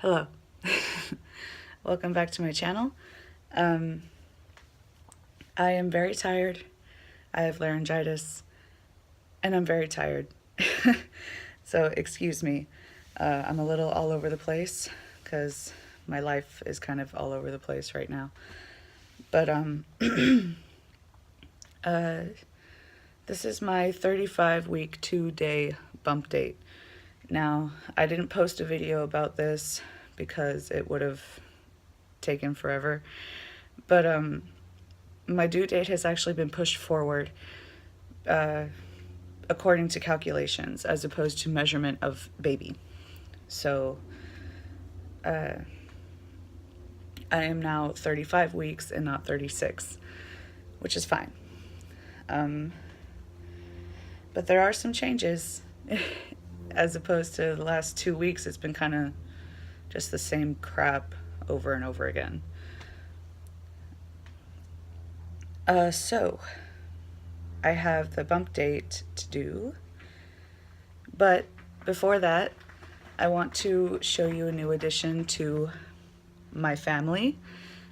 Hello. Welcome back to my channel. I am very tired. I have laryngitis and I'm very tired. So excuse me. I'm a little all over the place because my life is kind of all over the place right now. But this is my 35-week 2-day bump date. Now, I didn't post a video about this because it would have taken forever, but my due date has actually been pushed forward according to calculations as opposed to measurement of baby. So I am now 35 weeks and not 36, which is fine. But there are some changes. As opposed to the last 2 weeks, it's been kind of just the same crap over and over again. So I have the bump date to do, but before that, I want to show you a new addition to my family,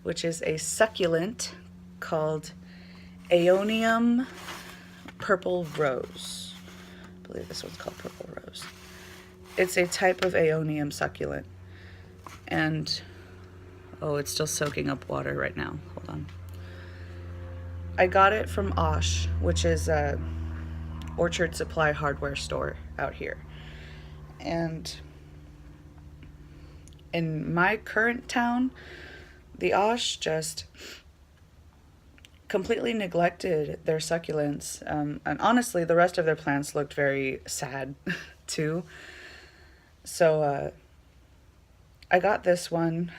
which is a succulent called Aeonium Purple Rose. I believe this one's called Purple Rose. It's a type of Aeonium succulent. And, oh, it's still soaking up water right now. Hold on. I got it from Osh, which is a orchard supply hardware store out here. And in my current town, the Osh just completely neglected their succulents, and honestly the rest of their plants looked very sad too. So I got this one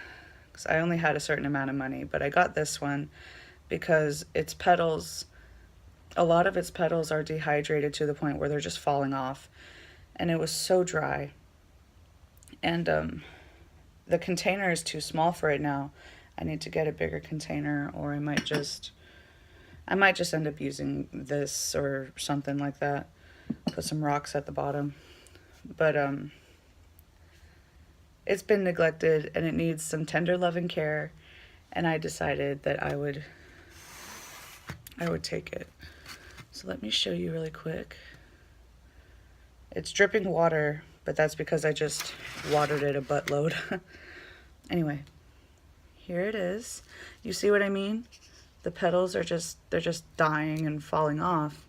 because I only had a certain amount of money, but I got this one because its petals, a lot of its petals are dehydrated to the point where they're just falling off, and it was so dry, and the container is too small for it now. I need to get a bigger container, or I might just end up using this or something like that. Put some rocks at the bottom. But it's been neglected and it needs some tender loving care, and I decided that I would take it. So let me show you really quick. It's dripping water, but that's because I just watered it a buttload. Anyway, here it is. You see what I mean? The petals are they're just dying and falling off.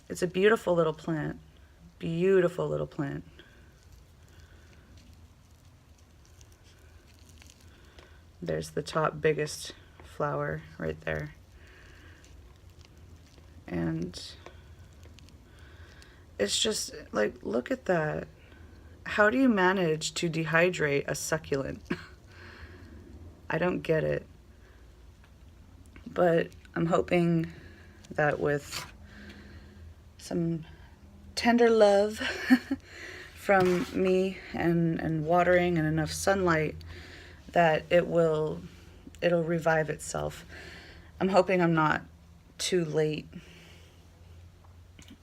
It's a beautiful little plant. Beautiful little plant. There's the top biggest flower right there. And it's just like, look at that. How do you manage to dehydrate a succulent? I don't get it. But I'm hoping that with some tender love from me and watering and enough sunlight, that it'll revive itself. I'm hoping I'm not too late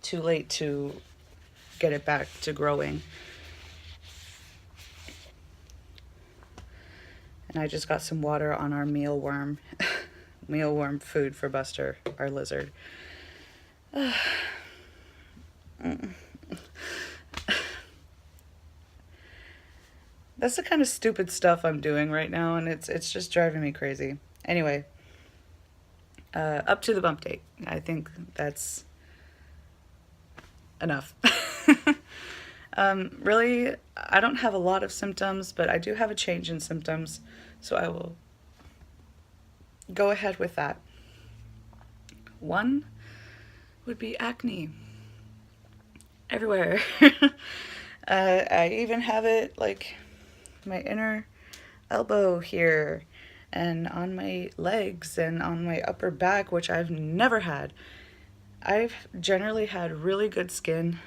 to get it back to growing. And I just got some water on our mealworm. Mealworm food for Buster, our lizard. That's the kind of stupid stuff I'm doing right now, and it's just driving me crazy. Anyway, up to the bump date. I think that's enough. Really, I don't have a lot of symptoms, but I do have a change in symptoms, so I will go ahead with that. One would be acne everywhere. I even have it like my inner elbow here and on my legs and on my upper back, which I've never had. I've generally had really good skin,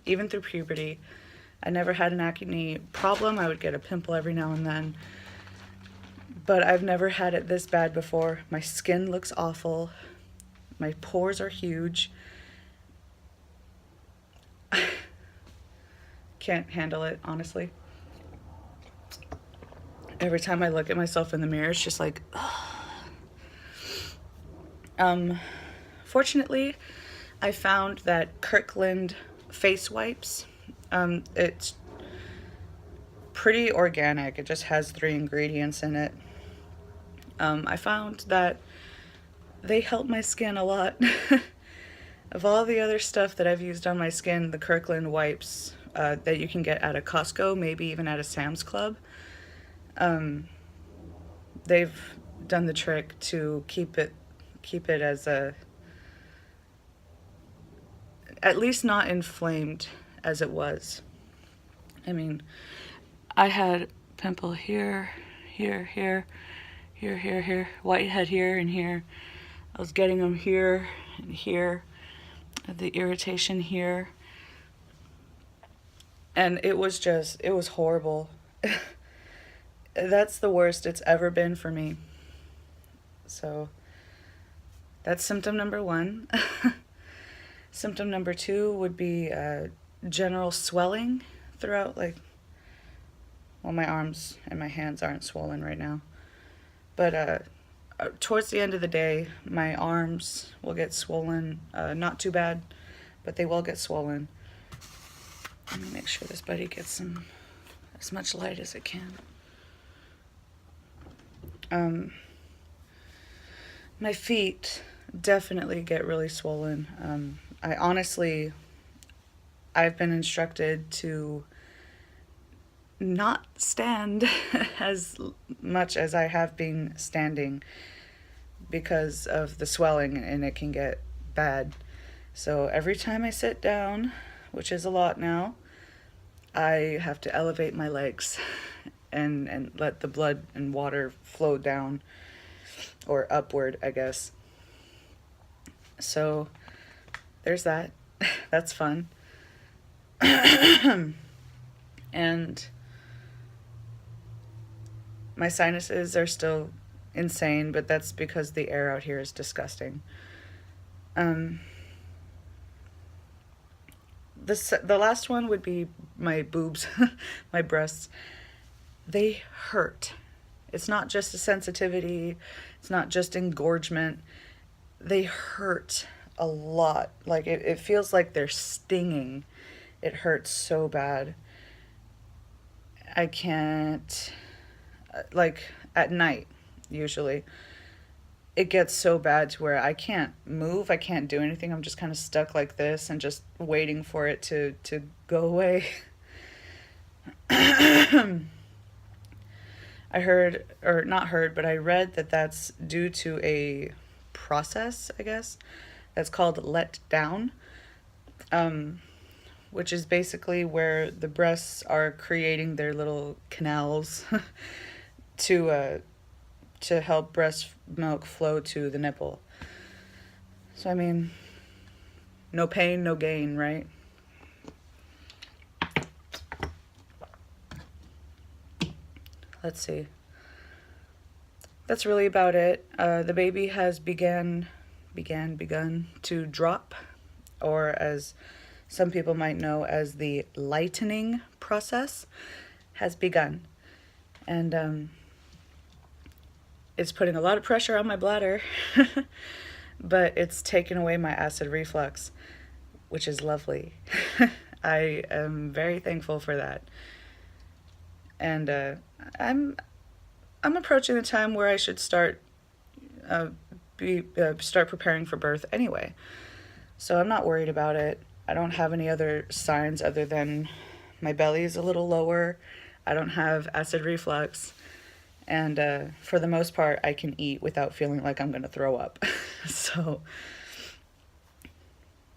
even through puberty. I never had an acne problem. I would get a pimple every now and then, but I've never had it this bad before. My skin looks awful. My pores are huge. Can't handle it, honestly. every time I look at myself in the mirror, it's just like, fortunately, I found that Kirkland face wipes, it's pretty organic. It just has 3 ingredients in it. I found that they help my skin a lot. Of all the other stuff that I've used on my skin, the Kirkland wipes that you can get at a Costco, maybe even at a Sam's Club, they've done the trick to keep it as a, at least not inflamed as it was. I mean, I had pimple here, here, whitehead here and here. I was getting them here and here, the irritation here. And it was horrible. That's the worst it's ever been for me. So that's symptom number 1. Symptom number 2 would be general swelling throughout, like, well, my arms and my hands aren't swollen right now. But towards the end of the day, my arms will get swollen. Not too bad, but they will get swollen. Let me make sure this buddy gets as much light as it can. My feet definitely get really swollen. I've been instructed to not stand as much as I have been standing because of the swelling, and it can get bad. So every time I sit down, which is a lot now, I have to elevate my legs and let the blood and water flow down, or upward, I guess. So there's that. That's fun. And my sinuses are still insane, but that's because the air out here is disgusting. The last one would be my boobs, my breasts. They hurt. It's not just a sensitivity. It's not just engorgement. They hurt a lot. Like, it feels like they're stinging. It hurts so bad. I can't, like, at night, usually, it gets so bad to where I can't move, I can't do anything. I'm just kind of stuck like this and just waiting for it to go away. I heard, or not heard, but I read that that's due to a process, I guess, that's called let down, which is basically where the breasts are creating their little canals to help breast milk flow to the nipple. So, I mean, no pain, no gain, right? Let's see. That's really about it. The baby has begun to drop, or as some people might know as the lightening process, has begun. And it's putting a lot of pressure on my bladder, but it's taken away my acid reflux, which is lovely. I am very thankful for that. And I'm approaching the time where I should start preparing for birth anyway. So I'm not worried about it. I don't have any other signs other than my belly is a little lower. I don't have acid reflux. And for the most part, I can eat without feeling like I'm going to throw up. So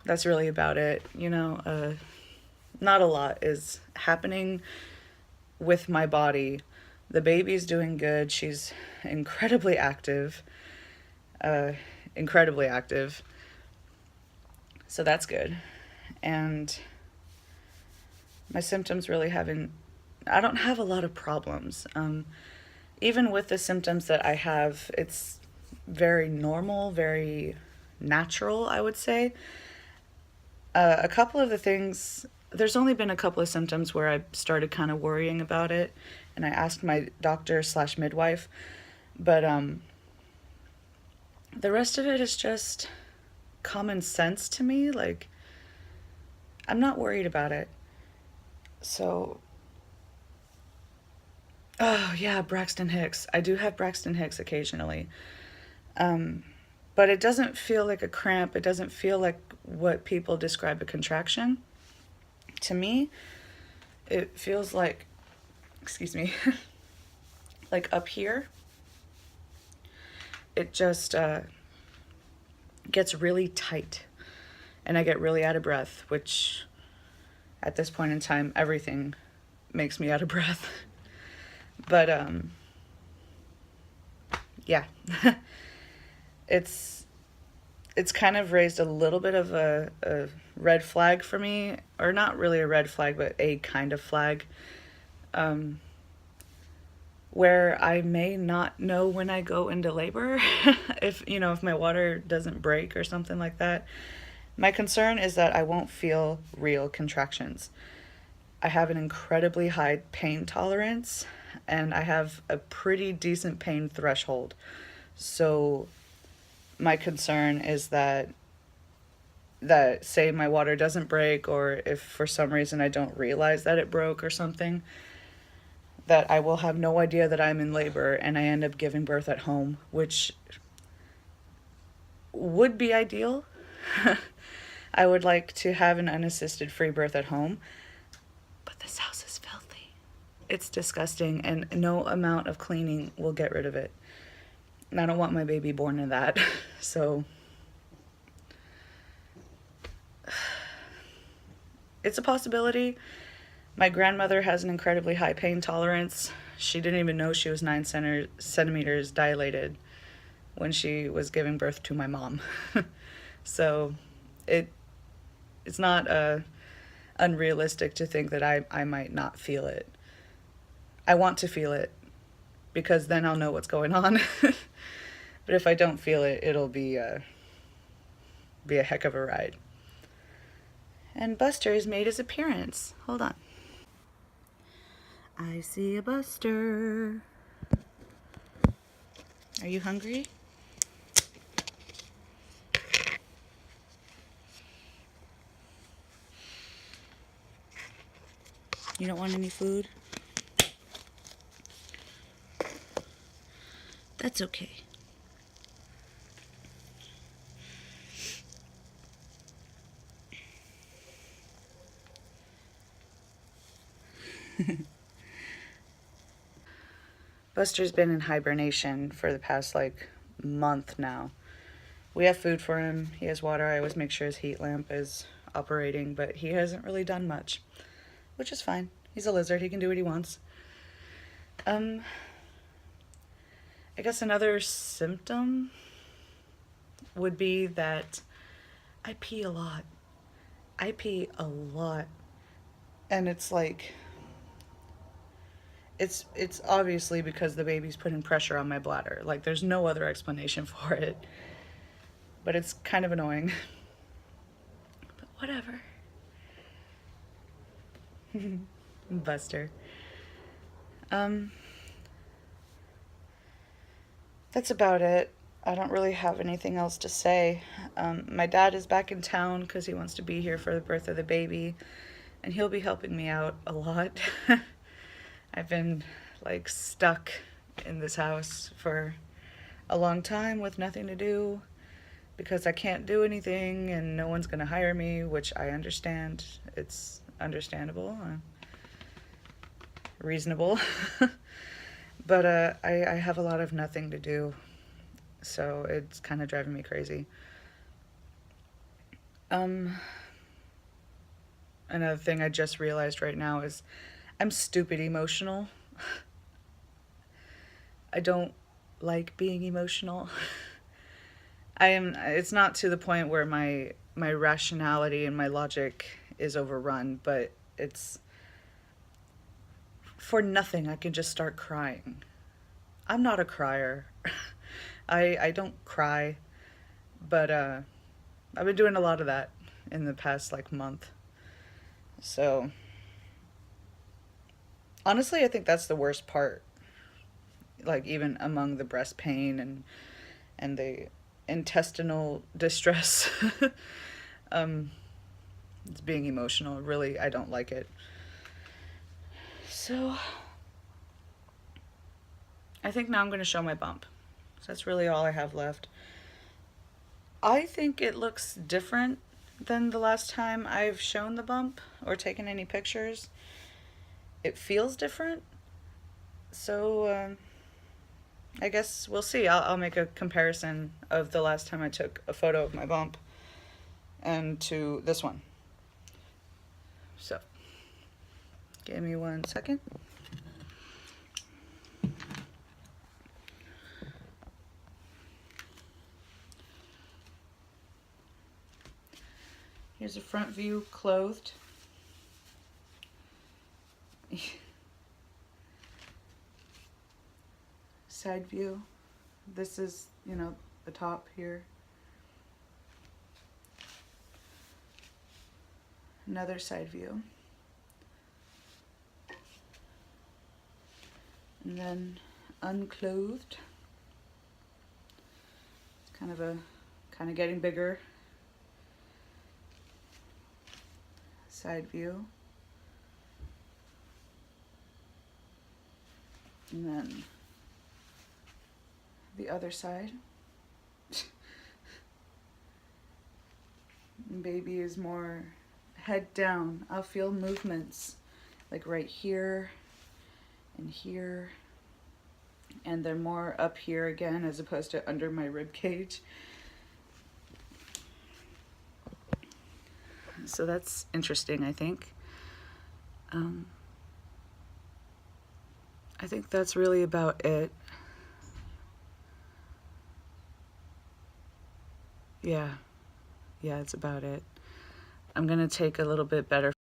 that's really about it. You know, not a lot is happening with my body. The baby's doing good. She's incredibly active. So that's good. And my symptoms really I don't have a lot of problems. Even with the symptoms that I have, it's very normal, very natural, I would say. A couple of the things there's only been a couple of symptoms where I started kind of worrying about it, and I asked my doctor slash midwife, but the rest of it is just common sense to me. Like, I'm not worried about it. So, oh yeah, Braxton Hicks. I do have Braxton Hicks occasionally. But it doesn't feel like a cramp. It doesn't feel like what people describe a contraction. To me, it feels like, excuse me, like up here, it just gets really tight and I get really out of breath, which at this point in time, everything makes me out of breath. But yeah, it's kind of raised a little bit of a red flag for me, or not really a red flag, but a kind of flag, where I may not know when I go into labor, if my water doesn't break or something like that. My concern is that I won't feel real contractions. I have an incredibly high pain tolerance, and I have a pretty decent pain threshold. So my concern is that say my water doesn't break, or if for some reason I don't realize that it broke or something, that I will have no idea that I'm in labor and I end up giving birth at home, which would be ideal. I would like to have an unassisted free birth at home, but this house is filthy. It's disgusting, and no amount of cleaning will get rid of it. And I don't want my baby born in that. So it's a possibility. My grandmother has an incredibly high pain tolerance. She didn't even know she was 9 centimeters dilated when she was giving birth to my mom. So it's not unrealistic to think that I might not feel it. I want to feel it, because then I'll know what's going on. But if I don't feel it, it'll be a heck of a ride. And Buster has made his appearance. Hold on. I see a Buster. Are you hungry? You don't want any food? That's okay. Buster's been in hibernation for the past month now. We have food for him. He has water. I always make sure his heat lamp is operating, but he hasn't really done much, which is fine. He's a lizard. He can do what he wants. I guess another symptom would be that I pee a lot. I pee a lot. And it's it's obviously because the baby's putting pressure on my bladder. There's no other explanation for it. But it's kind of annoying. But whatever. Buster. That's about it. I don't really have anything else to say. My dad is back in town because he wants to be here for the birth of the baby, and he'll be helping me out a lot. I've been stuck in this house for a long time with nothing to do because I can't do anything and no one's gonna hire me, which I understand. It's understandable, reasonable. But I have a lot of nothing to do, so it's kind of driving me crazy. Another thing I just realized right now is I'm stupid emotional. I don't like being emotional. It's not to the point where my rationality and my logic is overrun, but it's for nothing I can just start crying. I'm not a crier. I don't cry, but I've been doing a lot of that in the past month. So honestly, I think that's the worst part. Like even among the breast pain and the intestinal distress, um, it's being emotional. Really, I don't like it. So I think now I'm going to show my bump. So that's really all I have left. I think it looks different than the last time I've shown the bump or taken any pictures. It feels different. So I guess we'll see. I'll make a comparison of the last time I took a photo of my bump and to this one. So give me 1 second. Here's a front view clothed. Side view. This is, you know, the top here. Another side view. And then unclothed. It's kind of getting bigger. Side view. And then the other side. And baby is more head down. I'll feel movements like right here and here, and they're more up here again as opposed to under my rib cage. So that's interesting, I think. I think that's really about it. Yeah, it's about it. I'm gonna take a little bit better